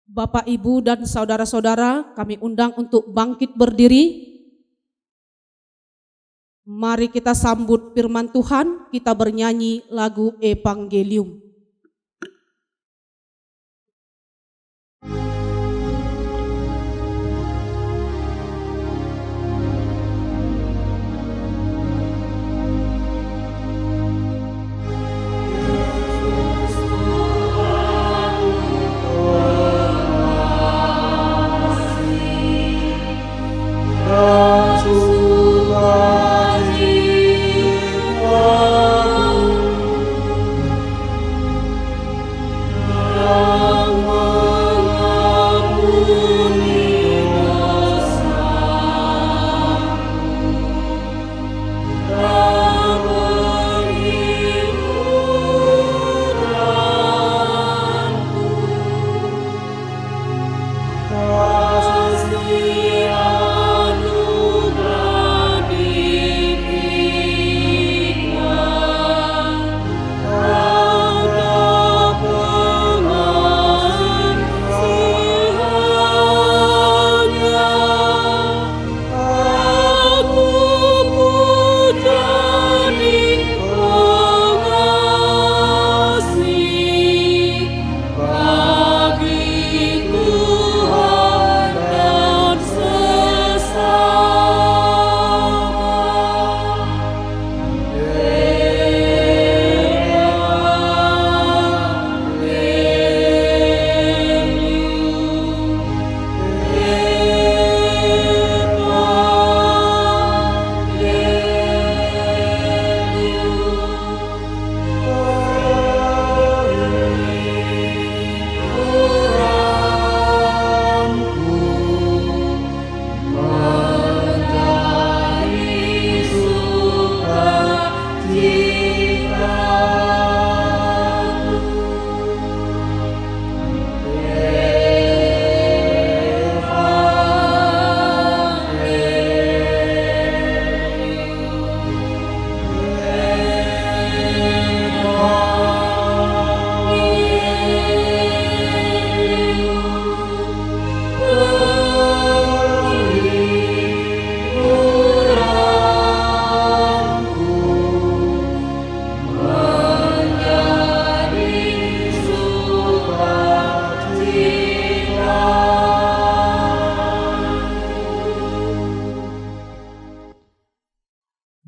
Bapak, Ibu, dan saudara-saudara, kami undang untuk bangkit berdiri. Mari kita sambut firman Tuhan, kita bernyanyi lagu Evangelium.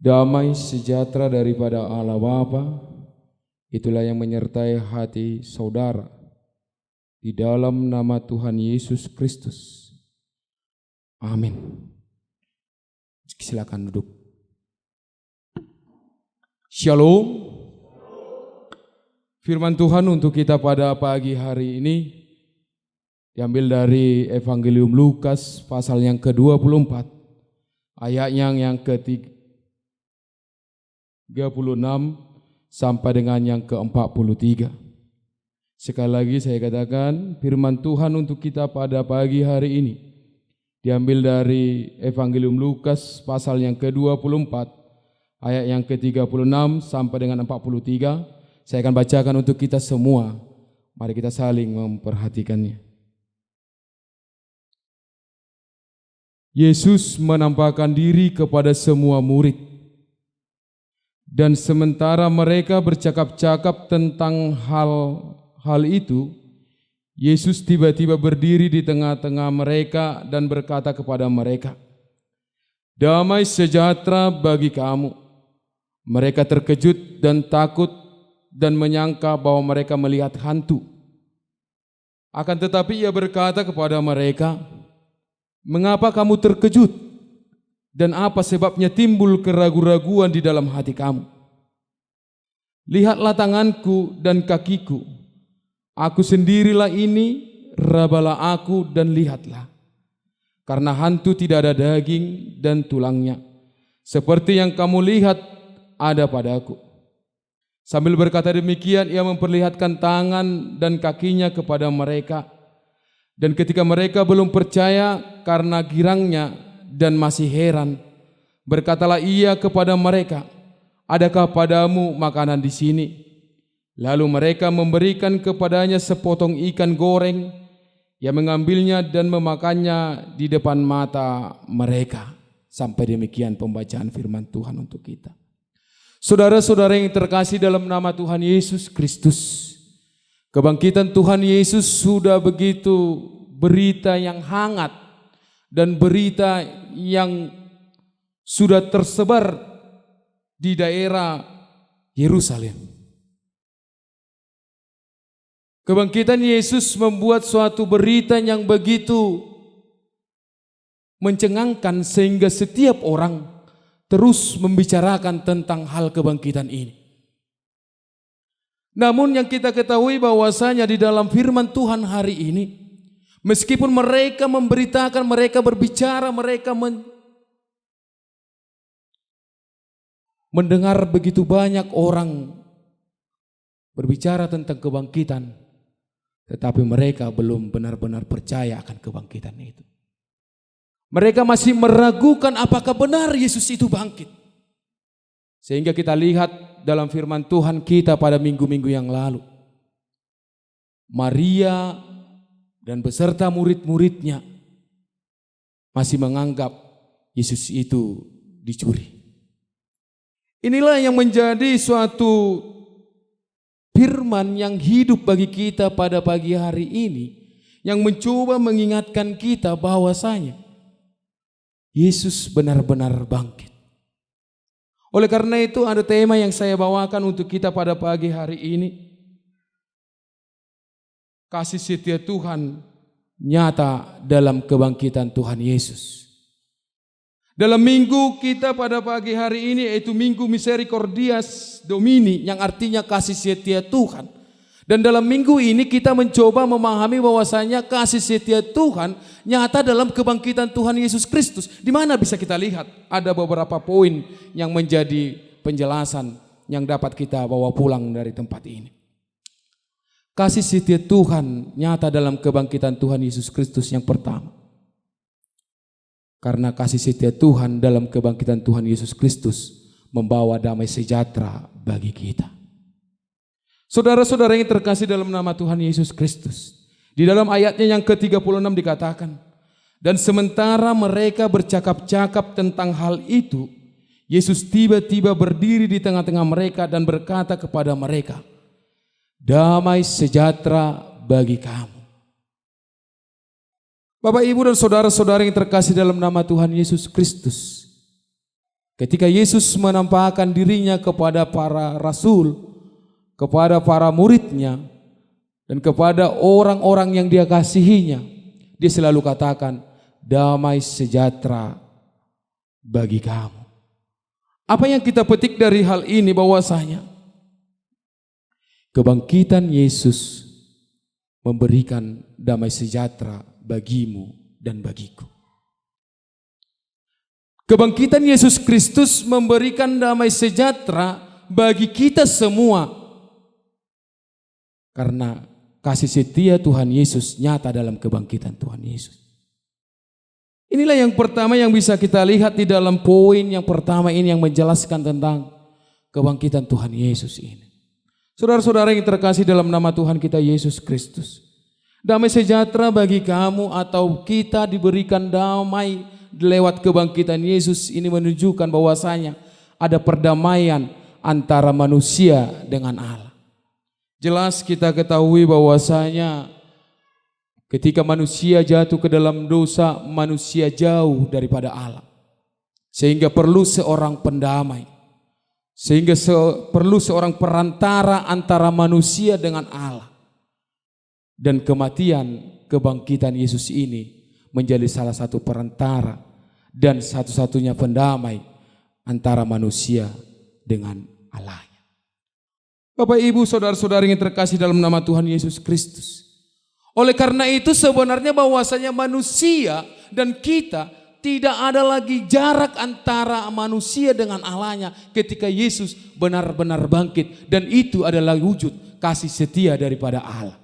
Damai sejahtera daripada Allah Bapa, itulah yang menyertai hati saudara. Di dalam nama Tuhan Yesus Kristus. Amin. Silakan duduk. Shalom. Firman Tuhan untuk kita pada pagi hari ini diambil dari Evangelium Lukas pasal yang ke-24, ayatnya yang ke-36 sampai dengan yang ke-43. Sekali lagi saya katakan, firman Tuhan untuk kita pada pagi hari ini diambil dari Evangelium Lukas pasal yang ke-24, ayat yang ke-36 sampai dengan 43. Saya akan bacakan untuk kita semua. Mari kita saling memperhatikannya. Yesus menampakkan diri kepada semua murid. Dan sementara mereka bercakap-cakap tentang hal itu, Yesus tiba-tiba berdiri di tengah-tengah mereka dan berkata kepada mereka, "Damai sejahtera bagi kamu." Mereka terkejut dan takut dan menyangka bahwa mereka melihat hantu. Akan tetapi ia berkata kepada mereka, "Mengapa kamu terkejut? Dan apa sebabnya timbul keraguan-raguan di dalam hati kamu? Lihatlah tanganku dan kakiku. Aku sendirilah ini, rabalah aku dan lihatlah. Karena hantu tidak ada daging dan tulangnya, seperti yang kamu lihat ada padaku." Sambil berkata demikian, ia memperlihatkan tangan dan kakinya kepada mereka. Dan ketika mereka belum percaya karena girangnya dan masih heran, berkatalah ia kepada mereka, "Adakah padamu makanan di sini?" Lalu mereka memberikan kepadanya sepotong ikan goreng Ia mengambilnya dan memakannya di depan mata mereka. Sampai demikian pembacaan firman Tuhan untuk kita. Saudara-saudara yang terkasih dalam nama Tuhan Yesus Kristus, kebangkitan Tuhan Yesus sudah begitu berita yang hangat dan berita yang sudah tersebar di daerah Yerusalem. Kebangkitan Yesus membuat suatu berita yang begitu mencengangkan sehingga setiap orang terus membicarakan tentang hal kebangkitan ini. Namun yang kita ketahui bahwasanya di dalam firman Tuhan hari ini, meskipun mereka memberitakan, mereka berbicara, mereka mendengar begitu banyak orang berbicara tentang kebangkitan, tetapi mereka belum benar-benar percaya akan kebangkitan itu. Mereka masih meragukan apakah benar Yesus itu bangkit. Sehingga kita lihat dalam firman Tuhan kita pada minggu-minggu yang lalu, Maria dan beserta murid-muridnya masih menganggap Yesus itu dicuri. Inilah yang menjadi suatu firman yang hidup bagi kita pada pagi hari ini, yang mencoba mengingatkan kita bahwasanya Yesus benar-benar bangkit. Oleh karena itu ada tema yang saya bawakan untuk kita pada pagi hari ini. Kasih setia Tuhan nyata dalam kebangkitan Tuhan Yesus. Dalam minggu kita pada pagi hari ini, yaitu Minggu Misericordias Domini, yang artinya kasih setia Tuhan. Dan dalam minggu ini kita mencoba memahami bahwasanya kasih setia Tuhan nyata dalam kebangkitan Tuhan Yesus Kristus. Di mana bisa kita lihat ada beberapa poin yang menjadi penjelasan yang dapat kita bawa pulang dari tempat ini. Kasih setia Tuhan nyata dalam kebangkitan Tuhan Yesus Kristus yang pertama. Karena kasih setia Tuhan dalam kebangkitan Tuhan Yesus Kristus membawa damai sejahtera bagi kita. Saudara-saudara yang terkasih dalam nama Tuhan Yesus Kristus, di dalam ayatnya yang ke-36 dikatakan, dan sementara mereka bercakap-cakap tentang hal itu, Yesus tiba-tiba berdiri di tengah-tengah mereka dan berkata kepada mereka, damai sejahtera bagi kamu. Bapak, Ibu, dan saudara-saudara yang terkasih dalam nama Tuhan Yesus Kristus, ketika Yesus menampakkan dirinya kepada para rasul, kepada para muridnya, dan kepada orang-orang yang dia kasihinya, dia selalu katakan, damai sejahtera bagi kamu. Apa yang kita petik dari hal ini bahwasanya kebangkitan Yesus memberikan damai sejahtera bagimu dan bagiku. Kebangkitan Yesus Kristus memberikan damai sejahtera bagi kita semua. Karena kasih setia Tuhan Yesus nyata dalam kebangkitan Tuhan Yesus. Inilah yang pertama yang bisa kita lihat di dalam poin yang pertama ini yang menjelaskan tentang kebangkitan Tuhan Yesus ini. Saudara-saudara yang terkasih dalam nama Tuhan kita Yesus Kristus. Damai sejahtera bagi kamu atau kita diberikan damai lewat kebangkitan Yesus ini menunjukkan bahwasanya ada perdamaian antara manusia dengan Allah. Jelas kita ketahui bahwasanya ketika manusia jatuh ke dalam dosa, manusia jauh daripada Allah. Sehingga perlu seorang pendamai. Sehingga perlu seorang perantara antara manusia dengan Allah. Dan kematian, kebangkitan Yesus ini menjadi salah satu perantara dan satu-satunya pendamai antara manusia dengan Allahnya. Bapak, Ibu, saudara-saudari yang terkasih dalam nama Tuhan Yesus Kristus. Oleh karena itu sebenarnya bahwasanya manusia dan kita tidak ada lagi jarak antara manusia dengan Allahnya ketika Yesus benar-benar bangkit. Dan itu adalah wujud kasih setia daripada Allah.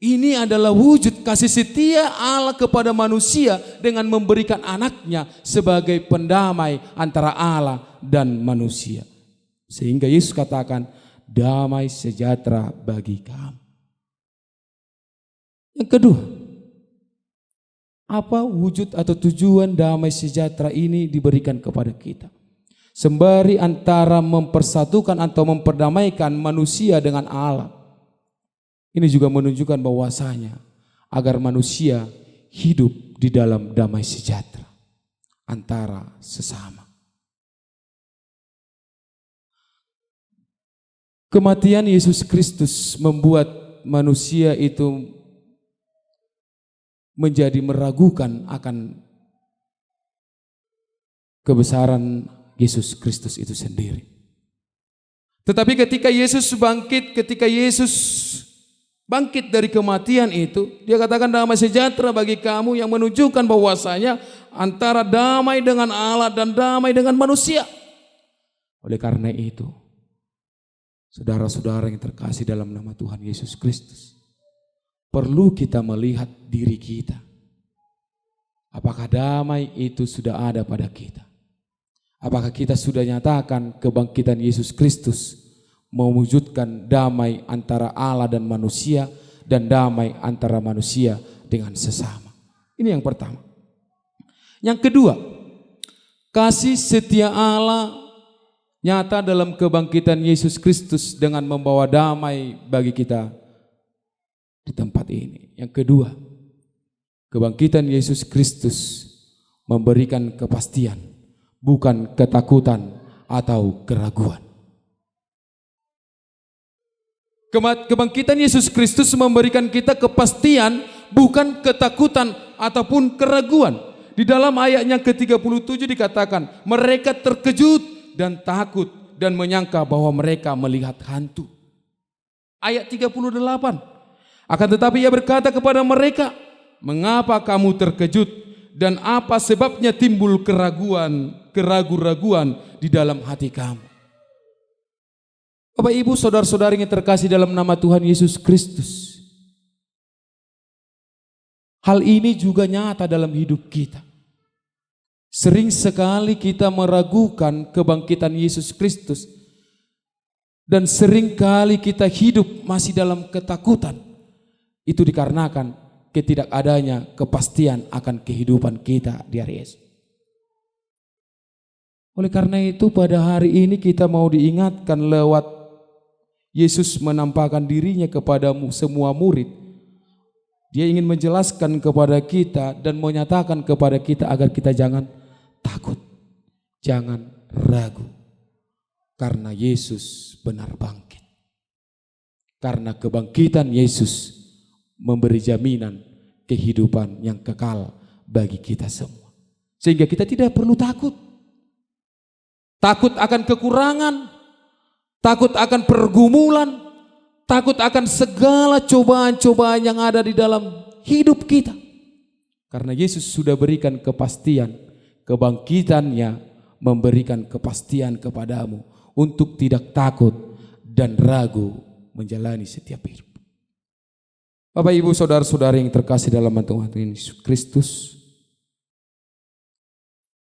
Ini adalah wujud kasih setia Allah kepada manusia dengan memberikan anaknya sebagai pendamai antara Allah dan manusia. Sehingga Yesus katakan damai sejahtera bagi kamu. Yang kedua, apa wujud atau tujuan damai sejahtera ini diberikan kepada kita? Sembari antara mempersatukan atau memperdamaikan manusia dengan Allah. Ini juga menunjukkan bahwasanya agar manusia hidup di dalam damai sejahtera antara sesama. Kematian Yesus Kristus membuat manusia itu menjadi meragukan akan kebesaran Yesus Kristus itu sendiri. Tetapi ketika Yesus bangkit dari kematian itu, dia katakan damai sejahtera bagi kamu, yang menunjukkan bahwasanya antara damai dengan Allah dan damai dengan manusia. Oleh karena itu, saudara-saudara yang terkasih dalam nama Tuhan Yesus Kristus, perlu kita melihat diri kita. Apakah damai itu sudah ada pada kita? Apakah kita sudah nyatakan kebangkitan Yesus Kristus mewujudkan damai antara Allah dan manusia, dan damai antara manusia dengan sesama? Ini yang pertama. Yang kedua, kasih setia Allah nyata dalam kebangkitan Yesus Kristus dengan membawa damai bagi kita di tempat ini. Yang kedua, kebangkitan Yesus Kristus memberikan kepastian, bukan ketakutan atau keraguan. Kebangkitan Yesus Kristus memberikan kita kepastian, bukan ketakutan ataupun keraguan. Di dalam ayatnya ke-37 dikatakan, mereka terkejut dan takut dan menyangka bahwa mereka melihat hantu. Ayat 38. Akan tetapi ia berkata kepada mereka, mengapa kamu terkejut dan apa sebabnya timbul keraguan di dalam hati kamu? Bapak Ibu saudara-saudari yang terkasih dalam nama Tuhan Yesus Kristus, hal ini juga nyata dalam hidup kita. Sering sekali kita meragukan kebangkitan Yesus Kristus, dan sering kali kita hidup masih dalam ketakutan. Itu dikarenakan ketidakadanya kepastian akan kehidupan kita di hari esok. Oleh karena itu pada hari ini kita mau diingatkan lewat Yesus menampakkan dirinya kepada semua murid. Dia ingin menjelaskan kepada kita dan menyatakan kepada kita agar kita jangan takut, jangan ragu. Karena Yesus benar bangkit. Karena kebangkitan Yesus memberi jaminan kehidupan yang kekal bagi kita semua. Sehingga kita tidak perlu takut. Takut akan kekurangan, takut akan pergumulan, takut akan segala cobaan-cobaan yang ada di dalam hidup kita. Karena Yesus sudah berikan kepastian, kebangkitannya memberikan kepastian kepadamu untuk tidak takut dan ragu menjalani setiap hidup. Bapak Ibu saudara-saudari yang terkasih dalam Tuhan Yesus Kristus,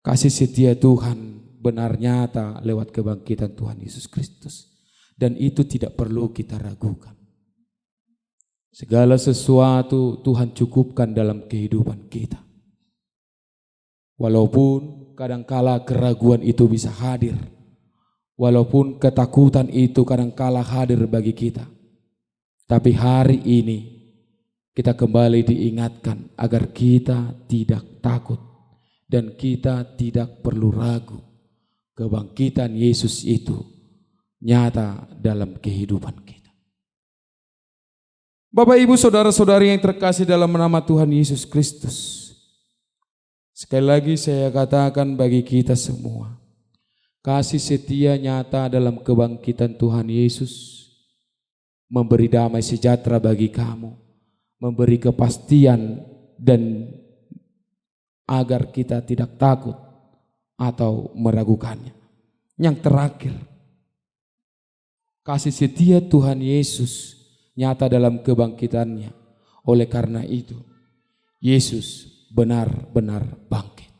kasih setia Tuhan benar nyata lewat kebangkitan Tuhan Yesus Kristus, dan itu tidak perlu kita ragukan. Segala sesuatu Tuhan cukupkan dalam kehidupan kita. Walaupun kadangkala keraguan itu bisa hadir, walaupun ketakutan itu kadangkala hadir bagi kita, tapi hari ini kita kembali diingatkan agar kita tidak takut dan kita tidak perlu ragu. Kebangkitan Yesus itu nyata dalam kehidupan kita. Bapak Ibu saudara-saudari yang terkasih dalam nama Tuhan Yesus Kristus, sekali lagi saya katakan bagi kita semua, kasih setia nyata dalam kebangkitan Tuhan Yesus memberi damai sejahtera bagi kamu, memberi kepastian dan agar kita tidak takut atau meragukannya. Yang terakhir, kasih setia Tuhan Yesus nyata dalam kebangkitannya. Oleh karena itu, Yesus benar-benar bangkit.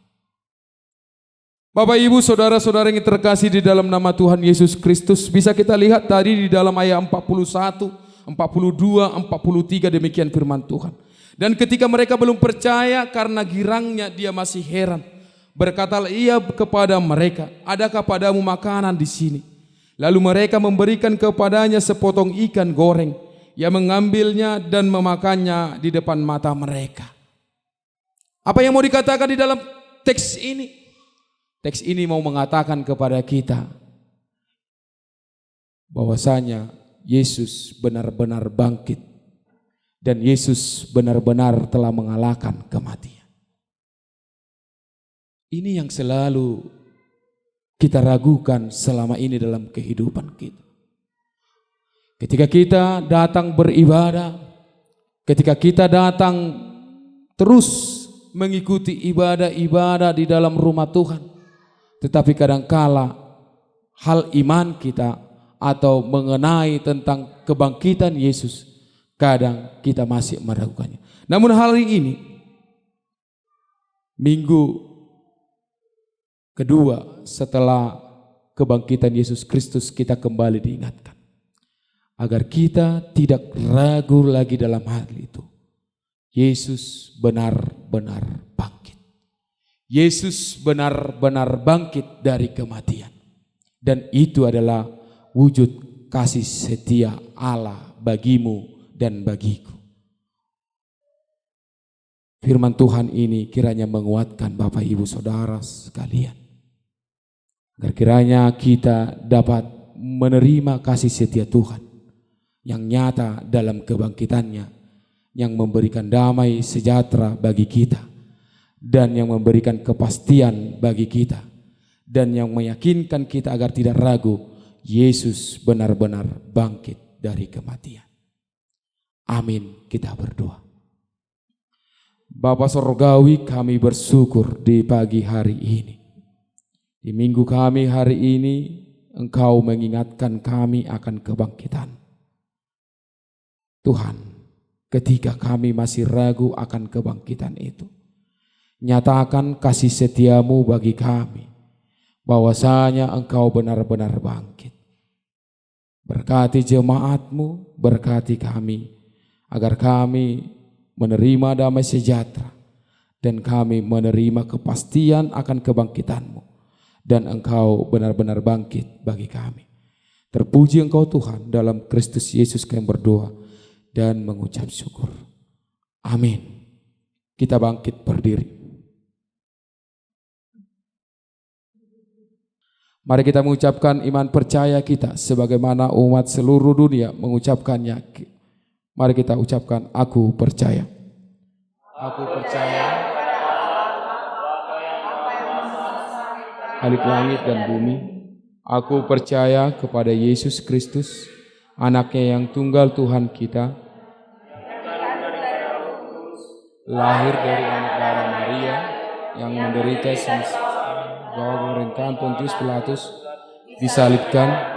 Bapak Ibu saudara-saudara yang terkasih di dalam nama Tuhan Yesus Kristus, bisa kita lihat tadi di dalam ayat 41, 42, 43 demikian firman Tuhan. Dan ketika mereka belum percaya karena girangnya dia masih heran. Berkatalah ia kepada mereka, adakah padamu makanan di sini? Lalu mereka memberikan kepadanya sepotong ikan goreng. Ia mengambilnya dan memakannya di depan mata mereka. Apa yang mau dikatakan di dalam teks ini? Teks ini mau mengatakan kepada kita bahwasanya Yesus benar-benar bangkit dan Yesus benar-benar telah mengalahkan kematian. Ini yang selalu kita ragukan selama ini dalam kehidupan kita. Ketika kita datang beribadah, ketika kita datang terus mengikuti ibadah-ibadah di dalam rumah Tuhan, tetapi kadangkala hal iman kita atau mengenai tentang kebangkitan Yesus, kadang kita masih meragukannya. Namun hari ini, minggu kedua setelah kebangkitan Yesus Kristus, kita kembali diingatkan agar kita tidak ragu lagi dalam hal itu. Yesus benar-benar bangkit. Yesus benar-benar bangkit dari kematian. Dan itu adalah wujud kasih setia Allah bagimu dan bagiku. Firman Tuhan ini kiranya menguatkan Bapak Ibu Saudara sekalian. Agar kiranya kita dapat menerima kasih setia Tuhan yang nyata dalam kebangkitannya, yang memberikan damai sejahtera bagi kita, dan yang memberikan kepastian bagi kita, dan yang meyakinkan kita agar tidak ragu, Yesus benar-benar bangkit dari kematian. Amin, kita berdoa. Bapa Sorgawi, kami bersyukur di pagi hari ini. Di minggu kami hari ini, Engkau mengingatkan kami akan kebangkitan. Tuhan, ketika kami masih ragu akan kebangkitan itu, nyatakan kasih setiamu bagi kami, bahwasanya Engkau benar-benar bangkit. Berkati jemaatmu, berkati kami, agar kami menerima damai sejahtera, dan kami menerima kepastian akan kebangkitanmu. Dan Engkau benar-benar bangkit bagi kami. Terpuji Engkau Tuhan, dalam Kristus Yesus kami berdoa dan mengucap syukur. Amin. Kita bangkit berdiri. Mari kita mengucapkan iman percaya kita sebagaimana umat seluruh dunia mengucapkannya. Mari kita ucapkan, aku percaya. Aku percaya Khalik langit dan bumi. Aku percaya kepada Yesus Kristus, anaknya yang tunggal Tuhan kita, lahir dari anak darah Maria, yang menderita bawah pemerintahan Pontius Pilatus, disalibkan,